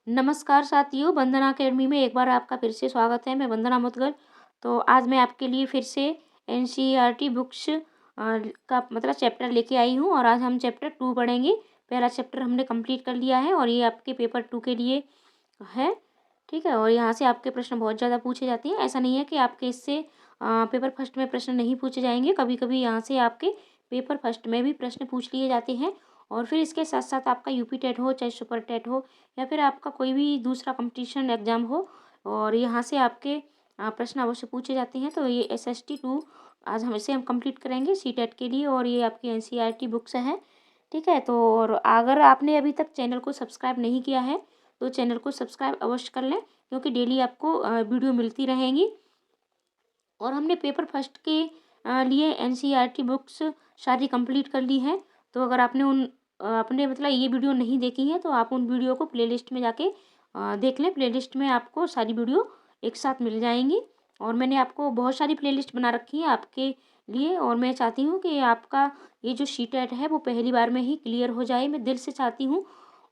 नमस्कार साथियों, वंदना अकेडमी में एक बार आपका फिर से स्वागत है। मैं वंदना मुदगल। तो आज मैं आपके लिए फिर से एनसीईआरटी बुक्स का मतलब चैप्टर लेके आई हूँ और आज हम चैप्टर 2 पढ़ेंगे। पहला चैप्टर हमने कंप्लीट कर लिया है और ये आपके पेपर 2 के लिए है, ठीक है। और यहाँ से आपके प्रश्न बहुत ज़्यादा पूछे जाते हैं। ऐसा नहीं है कि आपके इससे पेपर फर्स्ट में प्रश्न नहीं पूछे जाएंगे। कभी कभी यहाँ से आपके पेपर फर्स्ट में भी प्रश्न पूछ लिए जाते हैं। और फिर इसके साथ साथ आपका यूपी टेट हो चाहे सुपर टेट हो या फिर आपका कोई भी दूसरा कंपटीशन एग्ज़ाम हो, और यहाँ से आपके प्रश्न अवश्य पूछे जाते हैं। तो ये SST 2 आज हम कंप्लीट करेंगे सी टेट के लिए, और ये आपकी एनसीईआरटी बुक्स है, ठीक है। तो और अगर आपने अभी तक चैनल को सब्सक्राइब नहीं किया है तो चैनल को सब्सक्राइब अवश्य कर लें, क्योंकि डेली आपको वीडियो मिलती रहेंगी। और हमने पेपर फर्स्ट के लिए एनसीईआरटी बुक्स सारी कंप्लीट कर ली है। तो अगर आपने अपने मतलब ये वीडियो नहीं देखी है तो आप उन वीडियो को प्लेलिस्ट में जाके देख लें। प्लेलिस्ट में आपको सारी वीडियो एक साथ मिल जाएंगी, और मैंने आपको बहुत सारी प्लेलिस्ट बना रखी है आपके लिए। और मैं चाहती हूँ कि आपका ये जो सी टेट है वो पहली बार में ही क्लियर हो जाए, मैं दिल से चाहती हूँ।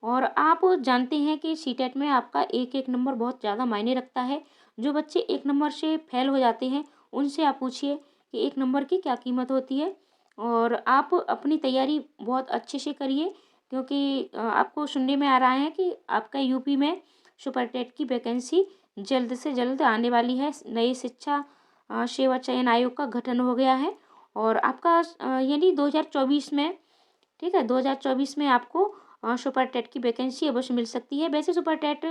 और आप जानते हैं कि सी टेट में आपका एक एक नंबर बहुत ज़्यादा मायने रखता है। जो बच्चे एक नंबर से फेल हो जाते हैं उनसे आप पूछिए कि एक नंबर की क्या कीमत होती है। और आप अपनी तैयारी बहुत अच्छे से करिए, क्योंकि आपको सुनने में आ रहा है कि आपका यूपी में सुपर टेट की वैकेंसी जल्द से जल्द आने वाली है। नई शिक्षा सेवा चयन आयोग का गठन हो गया है, और आपका यानी 2024 में, ठीक है, 2024 में आपको सुपर टेट की वैकेंसी अवश्य मिल सकती है। वैसे सुपर टेट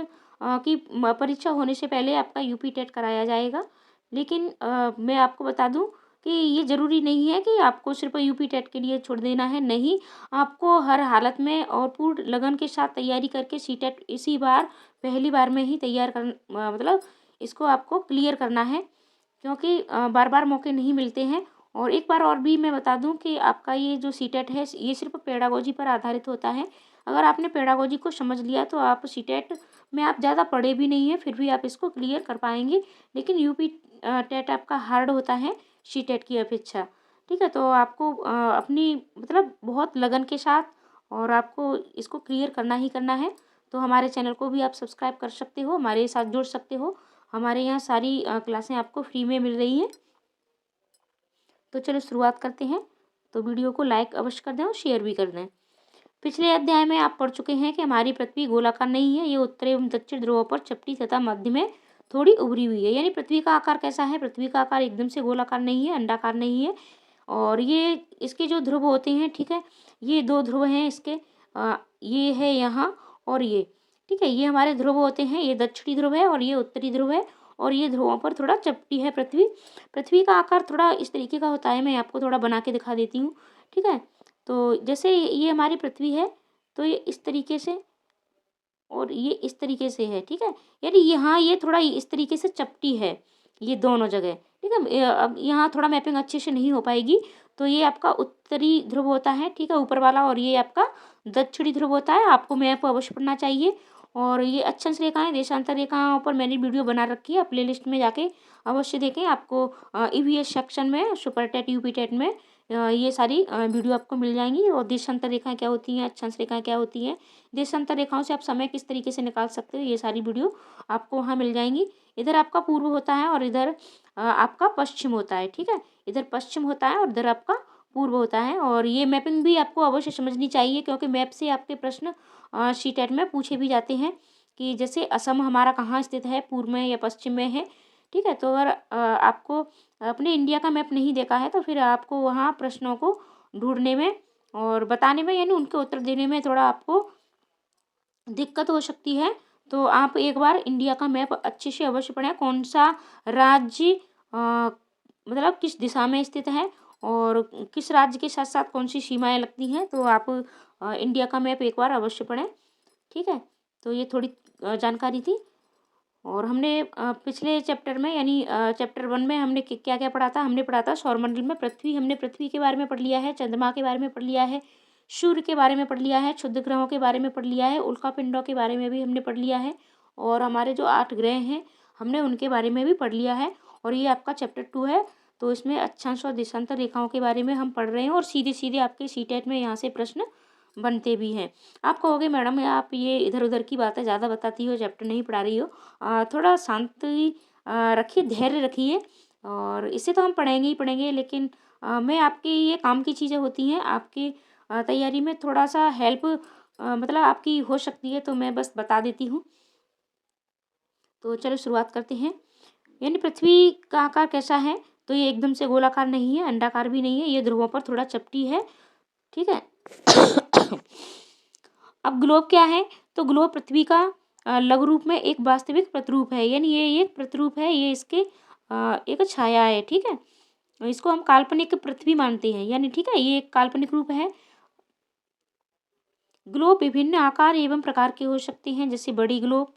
की परीक्षा होने से पहले आपका यूपी टेट कराया जाएगा, लेकिन मैं आपको बता दूं कि ये ज़रूरी नहीं है कि आपको सिर्फ यूपी टेट के लिए छोड़ देना है। नहीं, आपको हर हालत में और पूर्ण लगन के साथ तैयारी करके सी टेट इसी बार पहली बार में ही तैयार कर मतलब इसको आपको क्लियर करना है, क्योंकि बार बार मौके नहीं मिलते हैं। और एक बार और भी मैं बता दूं कि आपका ये जो सी टेट है ये सिर्फ पेडागोजी पर आधारित होता है। अगर आपने पेडागोजी को समझ लिया तो आप सी टेट में आप ज़्यादा पढ़े भी नहीं है फिर भी आप इसको क्लियर कर पाएंगे। लेकिन यूपी टेट आपका हार्ड होता है सी टेट की अपेक्षा, ठीक है। तो आपको अपनी मतलब बहुत लगन के साथ और आपको इसको क्लियर करना ही करना है। तो हमारे चैनल को भी आप सब्सक्राइब कर सकते हो, हमारे साथ जुड़ सकते हो। हमारे यहाँ सारी क्लासें आपको फ्री में मिल रही हैं। तो चलो शुरुआत करते हैं। तो वीडियो को लाइक अवश्य कर दें और शेयर भी कर दें। पिछले अध्याय में आप पढ़ चुके हैं कि हमारी पृथ्वी गोलाकार नहीं है, ये उत्तरी एवं दक्षिण ध्रुवों पर चपटी तथा मध्य में थोड़ी उभरी हुई है। यानी पृथ्वी का आकार कैसा है? पृथ्वी का आकार एकदम से गोलाकार नहीं है, अंडाकार नहीं है। और ये इसके जो ध्रुव होते हैं, ठीक है, ये दो ध्रुव हैं इसके, ये है यहाँ और ये, ठीक है, ये हमारे ध्रुव होते हैं। ये दक्षिणी ध्रुव है और ये उत्तरी ध्रुव है, और ये ध्रुवों पर थोड़ा चपटी है पृथ्वी। पृथ्वी का आकार थोड़ा इस तरीके का होता है, मैं आपको थोड़ा बना के दिखा देती हूँ, ठीक है। तो जैसे ये हमारी पृथ्वी है तो ये इस तरीके से और ये इस तरीके से है, ठीक है। यानी यहाँ ये थोड़ा इस तरीके से चपटी है, ये दोनों जगह, ठीक है। अब यहाँ थोड़ा मैपिंग अच्छे से नहीं हो पाएगी। तो ये आपका उत्तरी ध्रुव होता है, ठीक है, ऊपर वाला, और ये आपका दक्षिणी ध्रुव होता है। आपको मैप अवश्य पढ़ना चाहिए। और ये अक्षांश रेखाएं देशांतर रेखाओं पर मैंने वीडियो बना रखी है, प्ले लिस्ट में जाके अवश्य देखें। आपको EVS सेक्शन में सुपर टेट यूपी टेट में ये सारी वीडियो आपको मिल जाएंगी। और देशांतर रेखाएं क्या होती हैं, अक्षांश रेखाएं क्या होती हैं, देशांतर रेखाओं से आप समय किस तरीके से निकाल सकते हो, ये सारी वीडियो आपको वहाँ मिल जाएंगी। इधर आपका पूर्व होता है और इधर आपका पश्चिम होता है, ठीक है। इधर पश्चिम होता है और इधर आपका पूर्व होता है। और ये मैपिंग भी आपको अवश्य समझनी चाहिए, क्योंकि मैप से आपके प्रश्न सी टेट में पूछे भी जाते हैं कि जैसे असम हमारा कहाँ स्थित है, पूर्व में या पश्चिम में है, ठीक है। तो अगर आपको अपने इंडिया का मैप नहीं देखा है तो फिर आपको वहाँ प्रश्नों को ढूंढने में और बताने में, यानी उनके उत्तर देने में थोड़ा आपको दिक्कत हो सकती है। तो आप एक बार इंडिया का मैप अच्छे से अवश्य पढ़ें, कौन सा राज्य मतलब किस दिशा में स्थित है और किस राज्य के साथ साथ कौन सी सीमाएं लगती हैं। तो आप इंडिया का मैप एक बार अवश्य पढ़ें, ठीक है। तो ये थोड़ी जानकारी थी। और हमने पिछले चैप्टर में यानी चैप्टर 1 में हमने क्या क्या पढ़ा था? हमने पढ़ा था सौरमंडल में पृथ्वी, हमने पृथ्वी के बारे में पढ़ लिया है, चंद्रमा के बारे में पढ़ लिया है, सूर्य के बारे में पढ़ लिया है, क्षुद्र ग्रहों के बारे में पढ़ लिया है, उल्कापिंडों के बारे में भी हमने पढ़ लिया है, और हमारे जो 8 ग्रह हैं हमने उनके बारे में भी पढ़ लिया है। और ये आपका चैप्टर 2 है। तो इसमें अक्षांश और देशांतर रेखाओं के बारे में हम पढ़ रहे हैं, और सीधे सीधे आपके सी टेट में यहाँ से प्रश्न बनते भी हैं। आप कहोगे मैडम आप ये इधर उधर की बातें ज़्यादा बताती हो, चैप्टर नहीं पढ़ा रही हो, थोड़ा शांति रखिए, धैर्य रखिए, और इसे तो हम पढ़ेंगे ही पढ़ेंगे, लेकिन मैं आपकी ये काम की चीज़ें होती हैं, आपकी तैयारी में थोड़ा सा हेल्प मतलब आपकी हो सकती है, तो मैं बस बता देती हूँ। तो चलो शुरुआत करते हैं। यानी पृथ्वी का आकार कैसा है, तो ये एकदम से गोलाकार नहीं है, अंडाकार भी नहीं है, ये ध्रुवों पर थोड़ा चपटी है, ठीक है। अब ग्लोब क्या है, तो ग्लोब पृथ्वी का लघु रूप में एक वास्तविक प्रतिरूप है, यानी ये एक प्रतिरूप है, ये इसके एक छाया है, ठीक है। इसको हम काल्पनिक पृथ्वी मानते हैं, यानी ठीक है, ये एक काल्पनिक रूप है। ग्लोब विभिन्न आकार एवं प्रकार के हो सकते हैं, जैसे बड़ी ग्लोब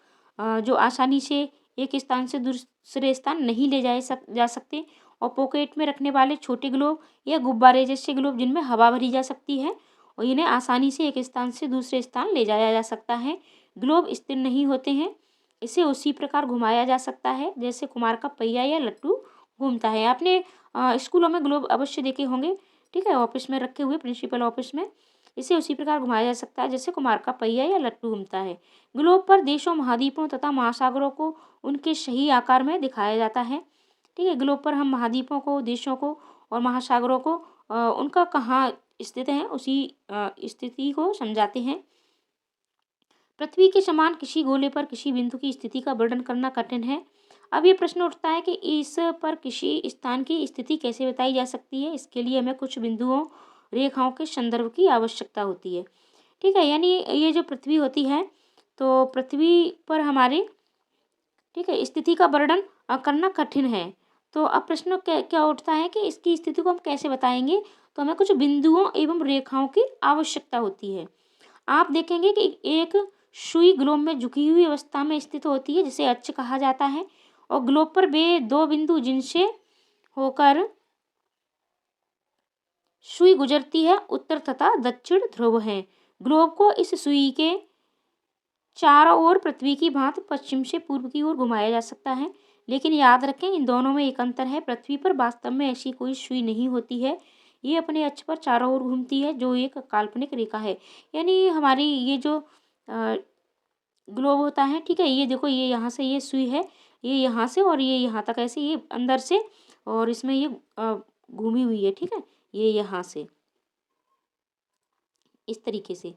जो आसानी से एक स्थान से दूसरे स्थान नहीं ले जा सकते, और पॉकेट में रखने वाले छोटे ग्लोब या गुब्बारे जैसे ग्लोब जिनमें हवा भरी जा सकती है, और इन्हें आसानी से एक स्थान से दूसरे स्थान ले जाया जा सकता है। ग्लोब स्थिर नहीं होते हैं, इसे उसी प्रकार घुमाया जा सकता है जैसे कुमार का पहिया या लट्टू घूमता है। आपने स्कूलों में ग्लोब अवश्य देखे होंगे, ठीक है, ऑफिस में रखे हुए, प्रिंसिपल ऑफिस में। इसे उसी प्रकार घुमाया जा सकता है जैसे कुमार का पहिया या लट्टू घूमता है। ग्लोब पर देशों, महाद्वीपों तथा महासागरों को उनके सही आकार में दिखाया जाता है, ठीक है। ग्लोब पर हम महाद्वीपों को, देशों को और महासागरों को उनका कहाँ स्थित है उसी स्थिति को समझाते हैं। पृथ्वी के समान किसी गोले पर किसी बिंदु की स्थिति का वर्णन करना कठिन है। अब ये प्रश्न उठता है कि इस पर किसी स्थान की स्थिति कैसे बताई जा सकती है। इसके लिए हमें कुछ बिंदुओं, रेखाओं के संदर्भ की आवश्यकता होती है, ठीक है। यानी ये जो पृथ्वी होती है, तो पृथ्वी पर हमारी, ठीक है, स्थिति का वर्णन करना कठिन है। तो अब प्रश्न क्या उठता है कि इसकी स्थिति को हम कैसे बताएंगे, तो हमें कुछ बिंदुओं एवं रेखाओं की आवश्यकता होती है। आप देखेंगे कि एक सुई ग्लोब में झुकी हुई अवस्था में स्थित होती है, जिसे अक्ष कहा जाता है, और ग्लोब पर वे दो बिंदु जिनसे होकर सुई गुजरती है उत्तर तथा दक्षिण ध्रुव हैं। ग्लोब को इस सुई के चारों ओर पृथ्वी की भांति पश्चिम से पूर्व की ओर घुमाया जा सकता है, लेकिन याद रखें इन दोनों में एक अंतर है। पृथ्वी पर वास्तव में ऐसी कोई सुई नहीं होती है, ये अपने अक्ष पर चारों ओर घूमती है, जो एक काल्पनिक रेखा है। यानी हमारी ये जो ग्लोब होता है, ठीक है, ये देखो, ये यहाँ से ये सुई है, ये यहाँ से और ये यहाँ तक, ऐसे ये अंदर से, और इसमें ये घूमी हुई है, ठीक है, ये यहाँ से इस तरीके से।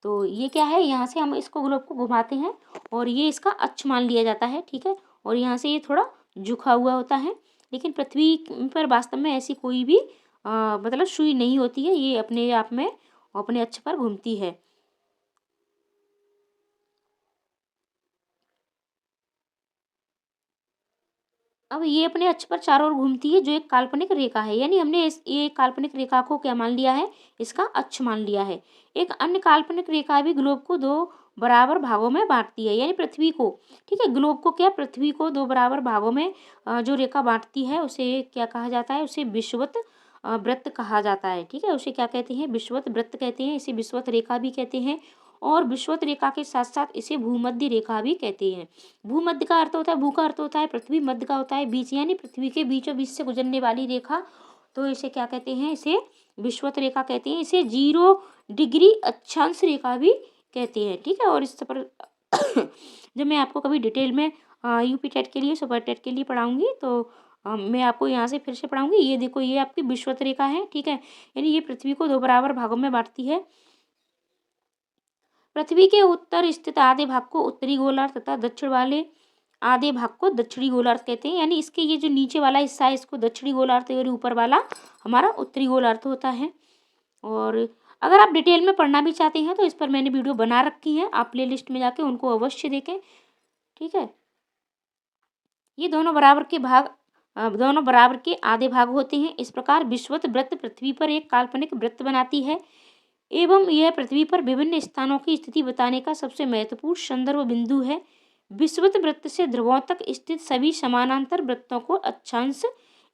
तो ये क्या है, यहाँ से हम इसको ग्लोब को घुमाते हैं और ये इसका अक्ष मान लिया जाता है, ठीक है, और यहाँ से ये थोड़ा झुका हुआ होता है। लेकिन पृथ्वी पर वास्तव में ऐसी कोई भी मतलब सुई नहीं होती है, ये अपने आप में अपने अक्ष पर घूमती है। अब ये अपने अक्ष पर चारों ओर घूमती है, जो एक काल्पनिक रेखा है, यानी हमने ये काल्पनिक रेखा को क्या मान लिया है, इसका अक्ष मान लिया है। एक अन्य काल्पनिक रेखा भी ग्लोब को दो बराबर भागों में बांटती है, यानी पृथ्वी को, ठीक है, ग्लोब को क्या, पृथ्वी को दो बराबर भागों में जो रेखा बांटती है उसे क्या कहा जाता है, उसे विषुवत वृत्त कहा जाता है, ठीक है। उसे क्या कहते हैं, विषुवत वृत्त कहते हैं, इसे विषुवत रेखा भी कहते हैं, और विषुवत रेखा के साथ साथ इसे भूमध्य रेखा भी कहते हैं। भूमध्य का अर्थ होता है, भू का अर्थ होता है पृथ्वी, मध्य का होता है बीच, यानी पृथ्वी के बीचों बीच से गुजरने वाली रेखा, तो इसे क्या कहते हैं, इसे विषुवत रेखा कहते हैं। इसे 0 डिग्री अक्षांश रेखा भी कहते हैं, ठीक है। और इस पर जब मैं आपको कभी डिटेल में यूपी टेट के लिए, सुपर टेट के लिए पढ़ाऊंगी, तो मैं आपको यहाँ से फिर से पढ़ाऊंगी। ये देखो, ये आपकी विषुवत रेखा है, ठीक है, यानी ये पृथ्वी को दो बराबर भागों में बांटती है। पृथ्वी के उत्तर स्थित आधे भाग को उत्तरी गोलार्ध तथा दक्षिण वाले आधे भाग को दक्षिणी गोलार्ध कहते हैं, यानी इसके ये जो नीचे वाला हिस्सा है इसको दक्षिणी गोलार्ध और ऊपर वाला हमारा उत्तरी गोलार्ध होता है। और अगर आप डिटेल में पढ़ना भी चाहते हैं तो इस पर मैंने वीडियो बना रखी है, आप प्ले लिस्ट में जाके उनको अवश्य देखें, ठीक है। ये दोनों बराबर के आधे भाग होते हैं। इस प्रकार विषुवत वृत्त पृथ्वी पर एक काल्पनिक वृत्त बनाती है, एवं यह पृथ्वी पर विभिन्न स्थानों की स्थिति बताने का सबसे महत्वपूर्ण संदर्भ बिंदु है। विषुवत वृत्त से ध्रुवों तक स्थित सभी समानांतर वृत्तों को अक्षांश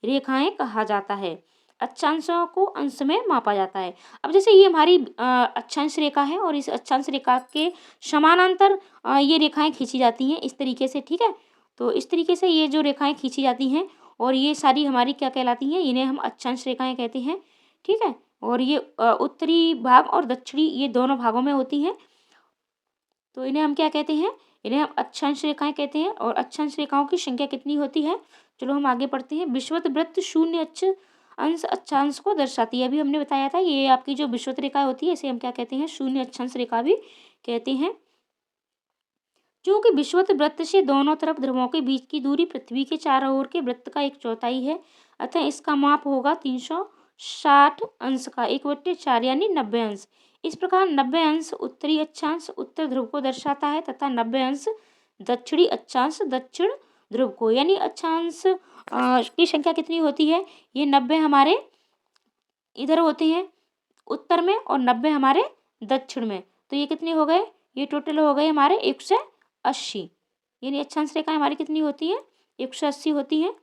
रेखाएं कहा जाता है। अक्षांशों को अंश में मापा जाता है। अब जैसे ये हमारी अक्षांश रेखा है, और इस अक्षांश रेखा के समानांतर ये रेखाएं खींची जाती हैं इस तरीके से, ठीक है। तो इस तरीके से ये जो रेखाएं खींची जाती हैं, और ये सारी हमारी क्या कहलाती हैं, इन्हें हम अक्षांश रेखाएं कहते हैं, ठीक है। और ये उत्तरी भाग और दक्षिणी ये दोनों भागों में होती हैं। तो इन्हें हम क्या कहते हैं? इन्हें हम अक्षांश रेखाएं कहते हैं। और अक्षांश रेखाओं की संख्या कितनी होती है? चलो हम आगे पढ़ते हैं। विषुवत वृत्त शून्य अंश अक्षांश को दर्शाती है। अभी हमने बताया था ये आपकी जो विषुवत रेखा होती है इसे हम क्या कहते हैं? शून्य अक्षांश रेखा भी कहते हैं। क्योंकि विषुवत वृत्त से दोनों तरफ ध्रुवों के बीच की दूरी पृथ्वी के चारों ओर के वृत्त का 1/4 है, अतः इसका माप होगा 360 अंश का 1/4 यानी 90 अंश। इस प्रकार 90 अंश उत्तरी अक्षांश उत्तर ध्रुव को दर्शाता है तथा 90 अंश दक्षिणी अक्षांश दक्षिण ध्रुव को। यानी अक्षांश की संख्या कितनी होती है? ये 90 हमारे इधर होते हैं उत्तर में और 90 हमारे दक्षिण में। तो ये कितने हो गए? ये टोटल हो गए हमारे 180। यानी अक्षांश रेखा हमारी कितनी होती है? 180 होती है।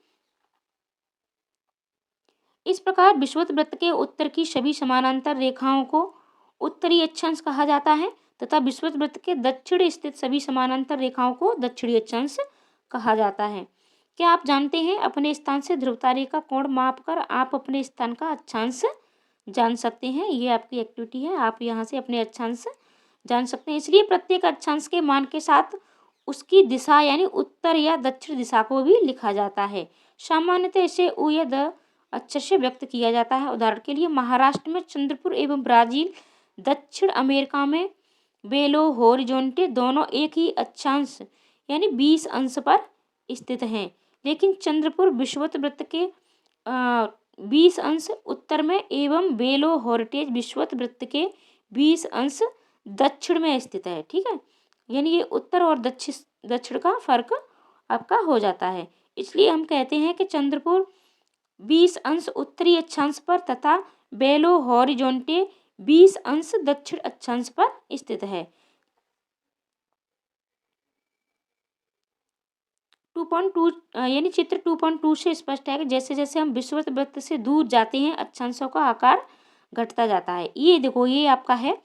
इस प्रकार विषुवत वृत्त के उत्तर की सभी समानांतर रेखाओं को उत्तरी अक्षांश कहा जाता है तथा विषुवत वृत्त के दक्षिण स्थित सभी समानांतर रेखाओं को दक्षिणी अक्षांश कहा जाता है। क्या आप जानते हैं अपने स्थान से ध्रुव तारे का कोण मापकर आप अपने स्थान का अक्षांश जान सकते हैं? ये आपकी एक्टिविटी है, आप यहाँ से अपने अक्षांश जान सकते हैं। इसलिए प्रत्येक अक्षांश के मान के साथ उसकी दिशा यानी उत्तर या दक्षिण दिशा को भी लिखा जाता है। सामान्यतः इसे उ या द अक्षर से व्यक्त किया जाता है। उदाहरण के लिए महाराष्ट्र में चंद्रपुर एवं ब्राजील, दक्षिण अमेरिका में बेलो होरिजोंटे दोनों एक ही अक्षांश यानी 20 अंश पर स्थित हैं, लेकिन चंद्रपुर विषुवत वृत्त के 20 अंश उत्तर में एवं बेलो होरिटेज विषुवत वृत्त के 20 अंश दक्षिण में स्थित है। ठीक है, यानी ये उत्तर और दक्षिण का फर्क आपका हो जाता है। इसलिए हम कहते हैं कि चंद्रपुर 20 अंश उत्तरी अक्षांश पर तथा बेलो हॉरिजॉन्टे 20 अंश दक्षिण अक्षांश पर स्थित है। 2.2 यानी चित्र 2.2 से स्पष्ट है कि जैसे जैसे हम विषुवत वृत्त से दूर जाते हैं अक्षांशों का आकार घटता जाता है। ये देखो ये आपका है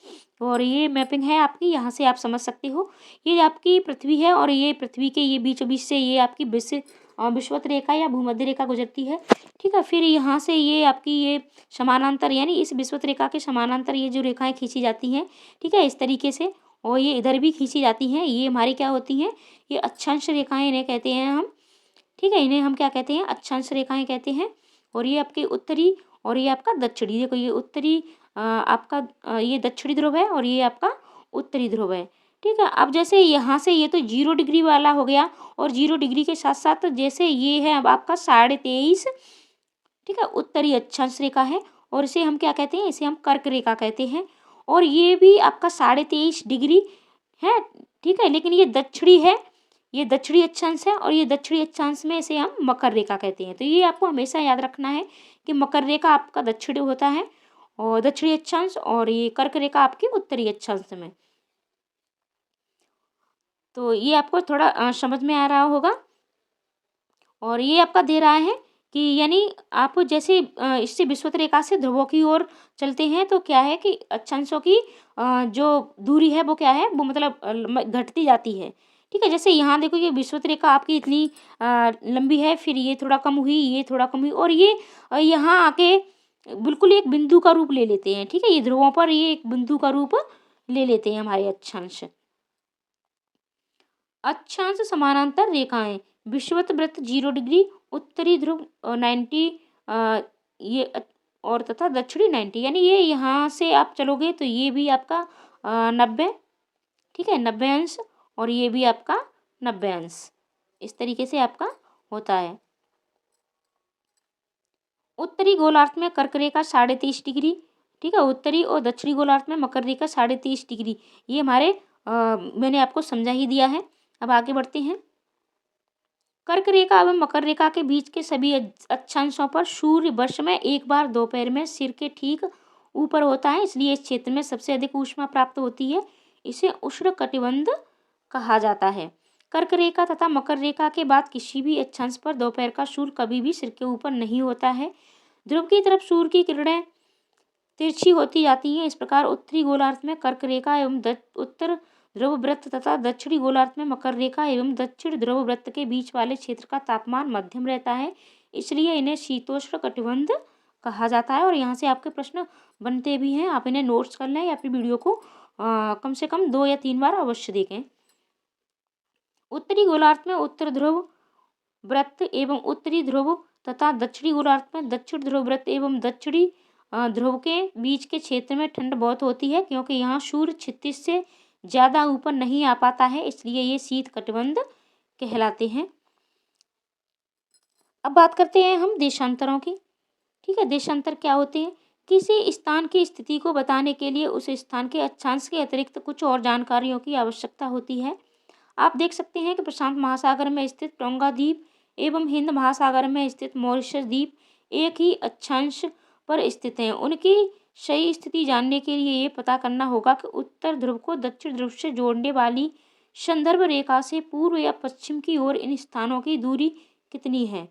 और ये मैपिंग है आपकी, यहाँ से आप समझ सकते हो। ये आपकी पृथ्वी है और ये पृथ्वी के ये बीचों बीच से ये आपकी विषुवत रेखा या भूमध्य रेखा गुजरती है। ठीक है, फिर यहाँ से ये आपकी ये समानांतर यानी इस विषुवत रेखा के समानांतर ये जो रेखाएं खींची जाती हैं, ठीक है, इस तरीके से, और ये इधर भी खींची जाती हैं। ये हमारी क्या होती हैं? ये अक्षांश रेखाएं इन्हें कहते हैं हम। ठीक है, इन्हें हम क्या कहते हैं? अक्षांश रेखाएं कहते हैं। और ये आपके उत्तरी और ये आपका दक्षिणी, देखो ये उत्तरी आपका ये दक्षिणी ध्रुव है और ये आपका उत्तरी ध्रुव है। ठीक है, अब जैसे यहाँ से ये तो 0 डिग्री वाला हो गया और 0 डिग्री के साथ साथ जैसे ये है अब आपका 23.5, ठीक है, उत्तरी अक्षांश रेखा है और इसे हम क्या कहते हैं? इसे हम कर्क रेखा कहते हैं। और ये भी आपका 23.5 डिग्री है। ठीक है, लेकिन ये दक्षिणी है, ये दक्षिणी अक्षांश है और ये दक्षिणी अक्षांश में इसे हम मकर रेखा कहते हैं। तो ये आपको हमेशा याद रखना है कि मकर रेखा आपका दक्षिणी होता है और दक्षिणी अक्षांश, और ये कर्क रेखा आपकी उत्तरी अक्षांश में। तो ये आपको थोड़ा समझ में आ रहा होगा। और ये आपका दे रहा है कि यानी आप जैसे इससे विषुवत रेखा से ध्रुवों की ओर चलते हैं तो क्या है कि अक्षांशों की जो दूरी है वो क्या है? वो मतलब घटती जाती है। ठीक है, जैसे यहाँ देखो ये विषुवत रेखा आपकी इतनी लंबी है, फिर ये थोड़ा कम हुई, ये थोड़ा कम हुई और ये यहाँ आके बिल्कुल एक बिंदु का रूप ले लेते हैं। ठीक है, ये ध्रुवों पर ये एक बिंदु का रूप ले लेते हैं हमारे अक्षांश। अक्षांश समानांतर रेखाएं, विषुवत वृत्त 0 डिग्री, उत्तरी ध्रुव 90 ये और तथा दक्षिणी 90, यानी ये यहाँ से आप चलोगे तो ये भी आपका 90, ठीक है, 90 अंश, और ये भी आपका 90 अंश। इस तरीके से आपका होता है। उत्तरी गोलार्ध में कर्क रेखा 23.5 डिग्री, ठीक है, उत्तरी और दक्षिणी गोलार्ध में मकर रेखा 23.5 डिग्री। ये हमारे मैंने आपको समझा ही दिया है। अब आगे बढ़ते हैं। कर्क रेखा एवं मकर रेखा के बीच के सभी अक्षांशों पर सूर्य वर्ष में एक बार दोपहर में सिर के ठीक ऊपर होता है, इसलिए इस क्षेत्र में सबसे अधिक ऊष्मा प्राप्त होती है। इसे उष्ण कटिबंध कहा जाता है। कर्क रेखा तथा मकर रेखा के बाद किसी भी अक्षांश पर दोपहर का सूर्य कभी भी सिर के ऊपर नहीं होता है। ध्रुव की तरफ सूर्य की किरणें तिरछी होती जाती हैं। इस प्रकार उत्तरी गोलार्ध में कर्क रेखा एवं उत्तर ध्रुव वृत्त तथा दक्षिणी गोलार्ध में मकर रेखा एवं दक्षिण ध्रुव वृत्त के बीच वाले क्षेत्र का तापमान मध्यम रहता है, इसलिए इन्हें शीतोष्ण कटिबंध कहा जाता है। और यहाँ से आपके प्रश्न बनते भी हैं, आप इन्हें नोट्स कर लें या फिर वीडियो को कम से कम 2 या 3 बार अवश्य देखें। उत्तरी गोलार्ध में उत्तर ध्रुव वृत्त एवं उत्तरी ध्रुव तथा दक्षिणी गोलार्ध में दक्षिण ध्रुव वृत्त एवं दक्षिणी ध्रुव के बीच के क्षेत्र में ठंड बहुत होती है, क्योंकि यहाँ सूर्य क्षितिज से ज़्यादा ऊपर नहीं आ पाता है, इसलिए ये शीत कटिबंध कहलाते हैं। अब बात करते हैं हम देशांतरों की। ठीक है, देशांतर क्या होते हैं? किसी स्थान की स्थिति को बताने के लिए उस स्थान के अक्षांश के अतिरिक्त कुछ और जानकारियों की आवश्यकता होती है। आप देख सकते हैं कि प्रशांत महासागर में स्थित टोंगा द्वीप एवं हिंद महासागर में स्थित मॉरिशस द्वीप एक ही अक्षांश पर स्थित हैं। उनकी सही स्थिति जानने के लिए ये पता करना होगा कि उत्तर ध्रुव को दक्षिण ध्रुव से जोड़ने वाली संदर्भ रेखा से पूर्व या पश्चिम की ओर इन स्थानों की दूरी कितनी है।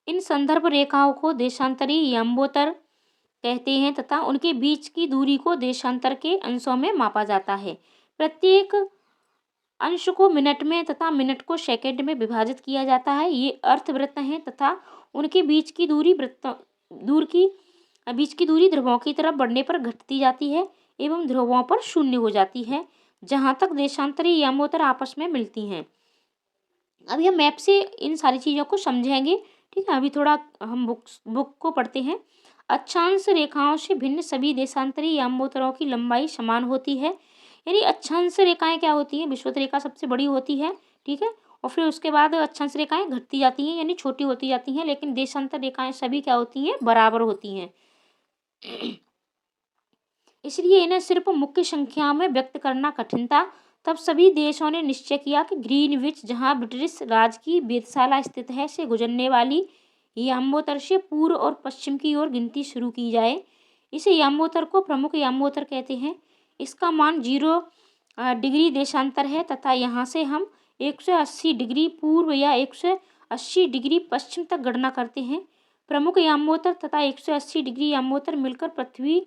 इन संदर्भ रेखाओं को देशांतरी यम्बोत्तर कहते हैं तथा उनके बीच की दूरी को देशांतर के अंशों में मापा जाता है। प्रत्येक अंश को मिनट में तथा मिनट को सेकंड में विभाजित किया जाता है। ये अर्धवृत्त हैं तथा उनके बीच की दूरी ध्रुवों की तरफ बढ़ने पर घटती जाती है एवं ध्रुवों पर शून्य हो जाती है, जहाँ तक देशांतरी यम्बोत्तर आपस में मिलती हैं। अब यह मैप से इन सारी चीज़ों को समझेंगे। ठीक है, अभी थोड़ा हम बुक को पढ़ते हैं। अक्षांश रेखाओं से भिन्न सभी देशांतरी यम्बोत्तरों की लंबाई समान होती है। यानी अक्षांश रेखाएं क्या होती हैं? विषुवत रेखा सबसे बड़ी होती है, ठीक है, और फिर उसके बाद अक्षांश रेखाएं घटती जाती हैं, यानी छोटी होती जाती हैं, लेकिन देशांतर रेखाएं सभी क्या होती हैं? बराबर होती हैं। इसलिए इन्हें सिर्फ मुख्य संख्या में व्यक्त करना कठिन था। तब सभी देशों ने निश्चय किया कि ग्रीनविच, जहां ब्रिटिश राज की वेधशाला स्थित है, से गुजरने वाली यम्बोत्तर से पूर्व और पश्चिम की ओर गिनती शुरू की जाए। इसे यम्बोत्तर को प्रमुख यम्बोत्तर कहते हैं। इसका मान 0 डिग्री देशांतर है तथा यहाँ से हम 180 डिग्री पूर्व या 180 डिग्री पश्चिम तक गणना करते हैं। प्रमुख यम्बोत्तर तथा 180 डिग्री यम्बोत्तर मिलकर पृथ्वी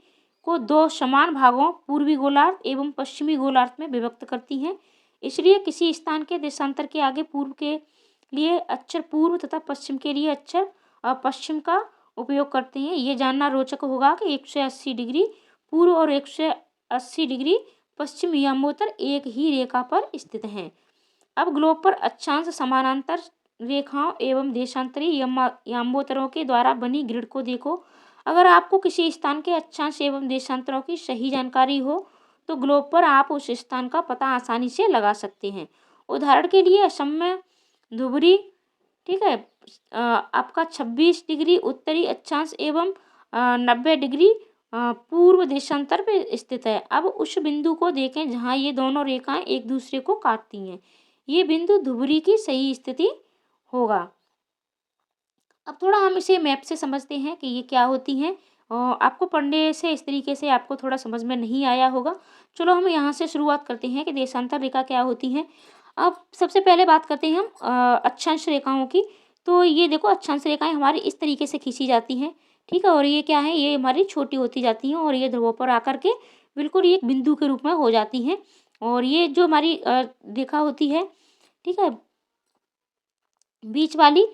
को 2 समान भागों पूर्वी गोलार्ध एवं पश्चिमी गोलार्ध में विभक्त करती हैं। इसलिए किसी स्थान के देशांतर के आगे पूर्व के लिए अक्षर पूर्व तथा पश्चिम के लिए अक्षर पश्चिम का उपयोग करते हैं। ये जानना रोचक होगा कि 180 डिग्री पूर्व और 180 डिग्री पश्चिम यम्बोत्तर एक ही रेखा पर स्थित हैं। अब ग्लोब पर अक्षांश समानांतर रेखाओं एवं देशांतरी यम्बोत्तरों के द्वारा बनी ग्रिड को देखो। अगर आपको किसी स्थान के अक्षांश एवं देशांतरों की सही जानकारी हो तो ग्लोब पर आप उस स्थान का पता आसानी से लगा सकते हैं। उदाहरण के लिए असम में धुबरी, ठीक है, आपका 26 डिग्री उत्तरी अक्षांश एवं 90 डिग्री पूर्व देशांतर पे स्थित है। अब उस बिंदु को देखें जहाँ ये दोनों रेखाएं एक दूसरे को काटती हैं। ये बिंदु धुबरी की सही स्थिति होगा। अब थोड़ा हम इसे मैप से समझते हैं कि ये क्या होती हैं। आपको पढ़ने से इस तरीके से आपको थोड़ा समझ में नहीं आया होगा। चलो हम यहाँ से शुरुआत करते हैं कि देशांतर रेखा क्या होती हैं। अब सबसे पहले बात करते हैं हम अक्षांश रेखाओं की। तो ये देखो, अक्षांश रेखाएं हमारी इस तरीके से खींची जाती हैं, ठीक है, और ये क्या है? ये हमारी छोटी होती जाती हैं और ये ध्रुवों पर आकर के बिल्कुल एक बिंदु के रूप में हो जाती हैं। और ये जो हमारी रेखा होती है, ठीक है, बीच वाली,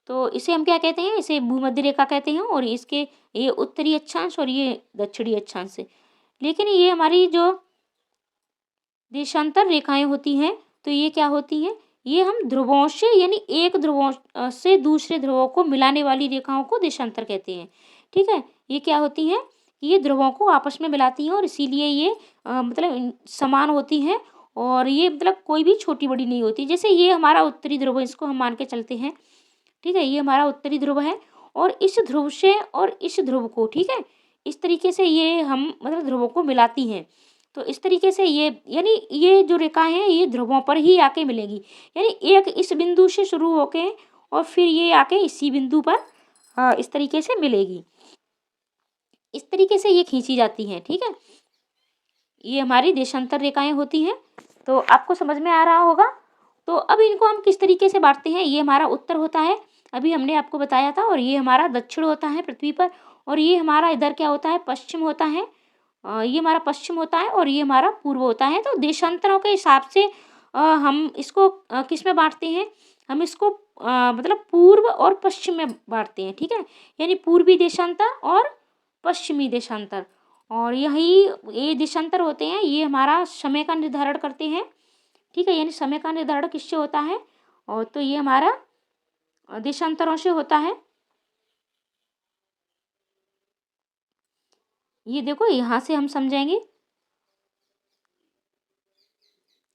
तो इसे हम क्या कहते हैं? इसे भूमध्य रेखा कहते हैं। और इसके ये उत्तरी अक्षांश और ये दक्षिणी अक्षांश है। लेकिन ये हमारी जो देशांतर रेखाएं होती हैं, तो ये क्या होती हैं? ये हम ध्रुवों से, यानी एक ध्रुवों से दूसरे ध्रुवों को मिलाने वाली रेखाओं को देशांतर कहते हैं। ठीक है, ये क्या होती हैं? ये ध्रुवों को आपस में मिलाती हैं और इसीलिए ये मतलब समान होती हैं। और ये मतलब कोई भी छोटी बड़ी नहीं होती। जैसे ये हमारा उत्तरी ध्रुव है, इसको हम मान के चलते हैं, ठीक है, ये हमारा उत्तरी ध्रुव है और इस ध्रुव से और इस ध्रुव को, ठीक है, इस तरीके से ये हम मतलब ध्रुवों को मिलाती हैं। तो इस तरीके से ये, यानी ये जो रेखाएं हैं ये ध्रुवों पर ही आके मिलेगी। यानी एक इस बिंदु से शुरू होके और फिर ये आके इसी बिंदु पर इस तरीके से मिलेगी। इस तरीके से ये खींची जाती हैं, ठीक है। ये हमारी देशांतर रेखाएं होती हैं। तो आपको समझ में आ रहा होगा। तो अब इनको हम किस तरीके से बांटते हैं? ये हमारा उत्तर होता है, अभी हमने आपको बताया था, और ये हमारा दक्षिण होता है पृथ्वी पर, और ये हमारा इधर क्या होता है? पश्चिम होता है। ये हमारा पश्चिम होता है और ये हमारा पूर्व होता है। तो देशांतरों के हिसाब से हम इसको किस में बांटते हैं? हम इसको मतलब पूर्व और पश्चिम में बांटते हैं, ठीक है। यानी पूर्वी देशांतर और पश्चिमी देशांतर, और यही ये देशांतर होते हैं, ये हमारा समय का निर्धारण करते हैं, ठीक है। यानी समय का निर्धारण किससे होता है, और तो ये हमारा देशांतरों से होता है। ये देखो यहाँ से हम समझेंगे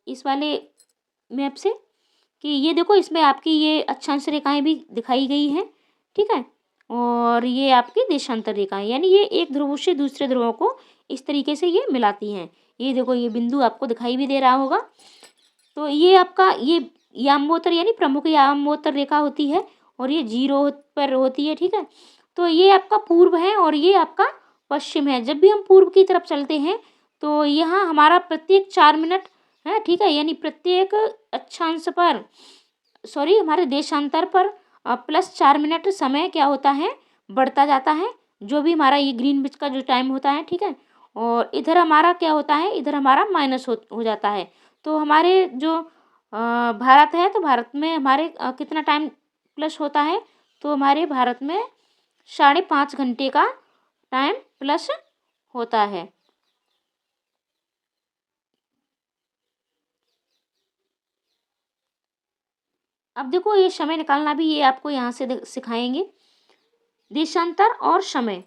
इस वाले मैप से कि ये देखो इसमें आपकी ये अक्षांश रेखाएं भी दिखाई गई हैं, ठीक है। और ये आपकी देशांतर रेखाएं, यानी ये एक ध्रुव से दूसरे ध्रुवों को इस तरीके से ये मिलाती हैं। ये देखो ये बिंदु आपको दिखाई भी दे रहा होगा। तो ये आपका ये याम्बोत्तर यानी प्रमुख याम्बोत्तर रेखा होती है, और ये 0 पर होती है, ठीक है। तो ये आपका पूर्व है और ये आपका पश्चिम है। जब भी हम पूर्व की तरफ चलते हैं तो यहाँ हमारा प्रत्येक 4 मिनट है, ठीक है। यानी प्रत्येक अक्षांश पर, सॉरी, हमारे देशांतर पर +4 मिनट समय क्या होता है, बढ़ता जाता है। जो भी हमारा ये ग्रीनविच का जो टाइम होता है, ठीक है। और इधर हमारा क्या होता है, इधर हमारा माइनस हो जाता है। तो हमारे जो भारत है, तो भारत में हमारे कितना टाइम प्लस होता है, तो हमारे भारत में 5.5 घंटे का टाइम प्लस होता है। अब देखो ये समय निकालना भी ये आपको यहाँ से सिखाएंगे। देशांतर और समय,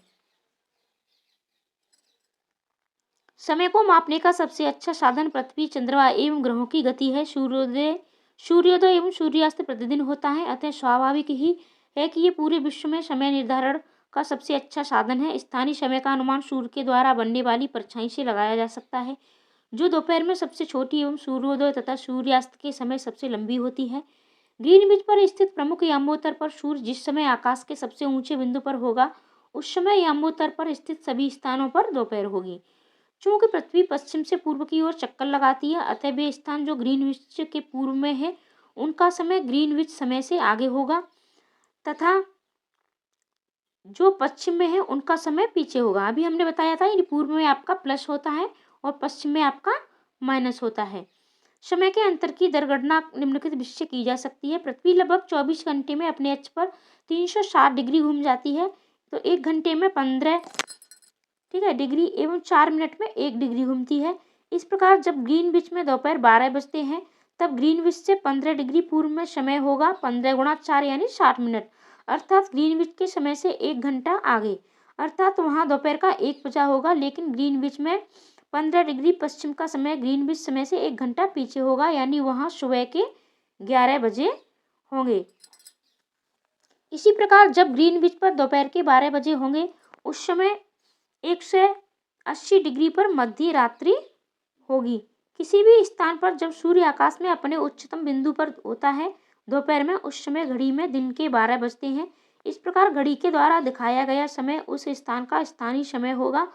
समय को मापने का सबसे अच्छा साधन पृथ्वी, चंद्रमा एवं ग्रहों की गति है। सूर्योदय एवं सूर्यास्त प्रतिदिन होता है, अतः स्वाभाविक ही है कि ये पूरे विश्व में समय निर्धारण का सबसे अच्छा साधन है। स्थानीय समय का अनुमान सूर्य के द्वारा बनने वाली परछाई से लगाया जा सकता है, जो दोपहर में सबसे छोटी एवं सूर्योदय तथा सूर्यास्त के समय सबसे लंबी होती है। ग्रीनविच पर स्थित प्रमुख याम्बोत्तर पर सूर्य जिस समय आकाश के सबसे ऊंचे बिंदु पर होगा, उस समय याम्बोत्तर पर स्थित सभी स्थानों पर दोपहर होगी। चूंकि पृथ्वी पश्चिम से पूर्व की ओर चक्कर लगाती है, अतः वे स्थान जो ग्रीनविच के पूर्व में है, उनका समय ग्रीनविच समय से आगे होगा, तथा जो पश्चिम में है उनका समय पीछे होगा। अभी हमने बताया था, पूर्व में आपका प्लस होता है और पश्चिम में आपका माइनस होता है। समय के अंतर की दर गणना निम्नलिखित विधि से की जा सकती है। पृथ्वी लगभग 24 घंटे में अपने अक्ष पर 360 डिग्री घूम जाती है, तो 1 घंटे में 15, ठीक है, डिग्री एवं 4 मिनट में 1 डिग्री घूमती है। इस प्रकार जब ग्रीनविच में दोपहर 12 बजते हैं, तब ग्रीनविच से 15 डिग्री पूर्व में समय होगा 15 गुणा 4 यानी 60 मिनट, अर्थात ग्रीनविच के समय से 1 घंटा आगे, अर्थात वहाँ दोपहर का 1 बजा होगा, लेकिन ग्रीनविच में 15 डिग्री पश्चिम का समय ग्रीनविच समय से 1 घंटा पीछे होगा, यानी वहाँ सुबह के 11 बजे होंगे। इसी प्रकार जब ग्रीनविच पर दोपहर के 12 बजे होंगे, उस समय 180 डिग्री पर मध्य रात्रि होगी। किसी भी स्थान पर जब सूर्य आकाश में अपने उच्चतम बिंदु पर होता है दोपहर में, उस समय घड़ी में दिन के 12 बजते हैं। इस प्रकार घड़ी के द्वारा दिखाया गया समय उस स्थान का स्थानीय समय होगा।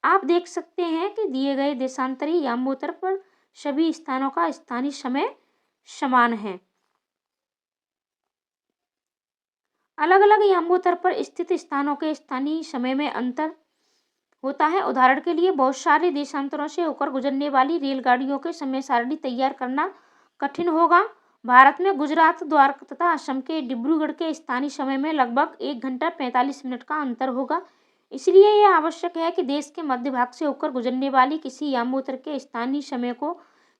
आप देख सकते हैं कि दिए गए देशांतरी याम्बोत्तर पर सभी स्थानों का स्थानीय समय समान है। अलग अलग याम्बोत्तर पर स्थित स्थानों के स्थानीय समय में अंतर होता है। उदाहरण के लिए बहुत सारे देशांतरों से होकर गुजरने वाली रेलगाड़ियों के समय सारणी तैयार करना कठिन होगा। भारत में गुजरात, द्वारका तथा असम के डिब्रूगढ़ के स्थानीय समय में लगभग 1 घंटा 45 मिनट का अंतर होगा। इसलिए यह आवश्यक है कि देश के मध्य भाग से होकर गुजरने वाली किसी याम्बोत्तर के स्थानीय समय को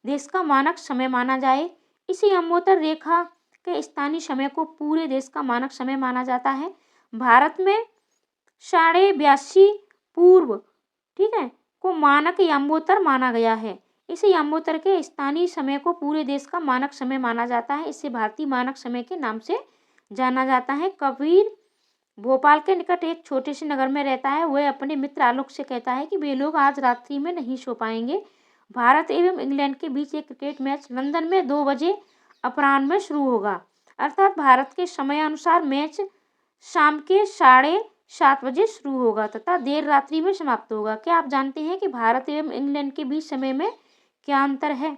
देश का मानक समय माना जाए। इस याम्बोत्तर रेखा के स्थानीय समय को पूरे देश का मानक समय माना जाता है। भारत में 82.5 पूर्व, ठीक है, को मानक याम्बोत्तर माना गया है। इस याम्बोत्तर के स्थानीय समय को पूरे देश का मानक समय माना जाता है। इसे भारतीय मानक समय के नाम से जाना जाता है। कबीर भोपाल के निकट एक छोटे से नगर में रहता है। वह अपने मित्र आलोक से कहता है कि वे लोग आज रात्रि में नहीं सो पाएंगे। भारत एवं इंग्लैंड के बीच एक क्रिकेट मैच लंदन में 2 बजे अपराह्न में शुरू होगा, अर्थात भारत के समय अनुसार मैच शाम के 7:30 बजे शुरू होगा तथा देर रात्रि में समाप्त होगा। क्या आप जानते हैं कि भारत एवं इंग्लैंड के बीच समय में क्या अंतर है?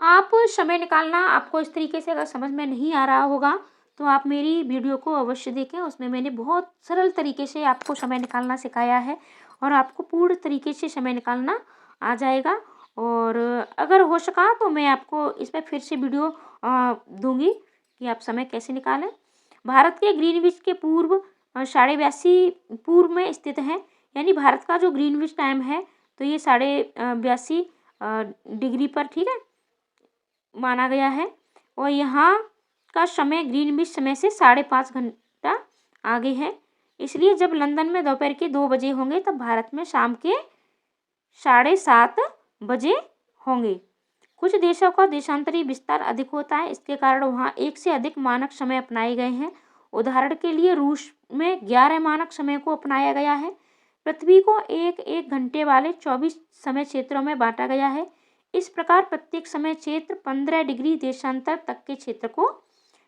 आप समय निकालना आपको इस तरीके से अगर समझ में नहीं आ रहा होगा तो आप मेरी वीडियो को अवश्य देखें। उसमें मैंने बहुत सरल तरीके से आपको समय निकालना सिखाया है और आपको पूर्ण तरीके से समय निकालना आ जाएगा। और अगर हो सका तो मैं आपको इस पर फिर से वीडियो दूंगी कि आप समय कैसे निकालें। भारत के ग्रीनविच के पूर्व 82.5 पूर्व में स्थित है, यानी भारत का जो ग्रीनविच टाइम है तो ये 82.5 डिग्री पर, ठीक है, माना गया है। और यहाँ का समय ग्रीनविच समय से 5.5 घंटा आगे है। इसलिए जब लंदन में दोपहर के 2 बजे होंगे तब भारत में शाम के 7:30 बजे होंगे। कुछ देशों का देशांतरी विस्तार अधिक होता है, इसके कारण वहाँ एक से अधिक मानक समय अपनाए गए हैं। उदाहरण के लिए रूस में 11 मानक समय को अपनाया गया है। पृथ्वी को एक घंटे वाले 24 समय क्षेत्रों में बांटा गया है। इस प्रकार प्रत्येक समय क्षेत्र 15 डिग्री देशांतर तक के क्षेत्र को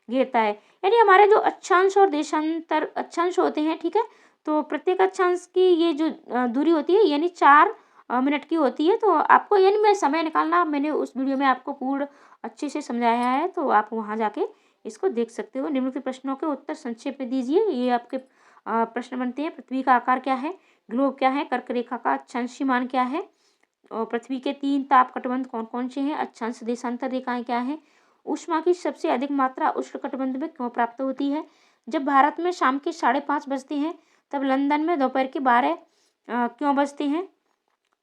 घेरता है। यानी हमारे जो अक्षांश और देशांतर अक्षांश होते हैं, ठीक है, तो प्रत्येक अक्षांश की ये जो दूरी होती है यानी 4 मिनट की होती है। तो आपको यानी मैं समय निकालना मैंने उस वीडियो में आपको पूर्ण अच्छे से समझाया है, तो आप वहाँ जाके इसको देख सकते हो। निम्नलिखित प्रश्नों के उत्तर संक्षेप में दीजिए। ये आपके प्रश्न बनते हैं। पृथ्वी का आकार क्या है, ग्लोब क्या है, कर्क रेखा का अक्षांशीय मान क्या है, और पृथ्वी के 3 ताप कटबंध कौन कौन से हैं, अक्षांश देशांतर रेखाएं क्या है, ऊष्मा की सबसे अधिक मात्रा उष्णकटिबंध में क्यों प्राप्त होती है, जब भारत में शाम के 5:30 बजते हैं तब लंदन में दोपहर के 12 क्यों बजते हैं।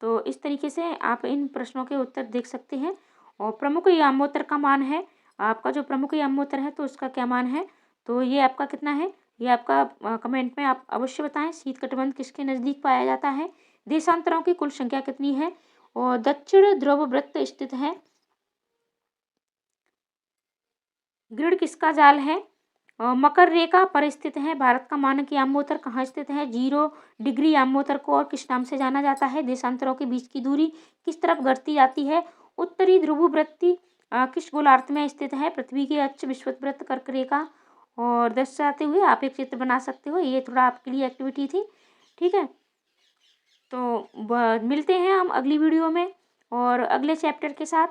तो इस तरीके से आप इन प्रश्नों के उत्तर देख सकते हैं। और प्रमुख यामोत्तर का मान है, आपका जो प्रमुख यामोत्तर है तो उसका क्या मान है, तो ये आपका कितना है, ये आपका कमेंट में आप अवश्य बताएं। शीत कटिबंध किसके नज़दीक पाया जाता है, देशांतरों की कुल संख्या कितनी है, और दक्षिण ध्रुव वृत्त स्थित है, ग्रिड किसका जाल है, मकर रेखा पर स्थित है, भारत का मानक यामोत्तर कहाँ स्थित है, 0 डिग्री यामोत्तर को और किस नाम से जाना जाता है, देशांतरों के बीच की दूरी किस तरफ घटती जाती है, उत्तरी ध्रुव वृत्ति किस गोलार्ध में स्थित है, पृथ्वी के अक्ष विषुवत वृत्त कर्क रेखा, और दर्शाते हुए आप एक चित्र बना सकते हो। ये थोड़ा आपके लिए एक्टिविटी थी, ठीक है। तो मिलते हैं हम अगली वीडियो में और अगले चैप्टर के साथ।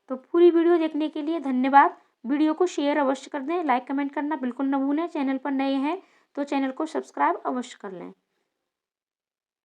तो पूरी वीडियो देखने के लिए धन्यवाद। वीडियो को शेयर अवश्य कर दें, लाइक कमेंट करना बिल्कुल न भूलें। चैनल पर नए हैं तो चैनल को सब्सक्राइब अवश्य कर लें।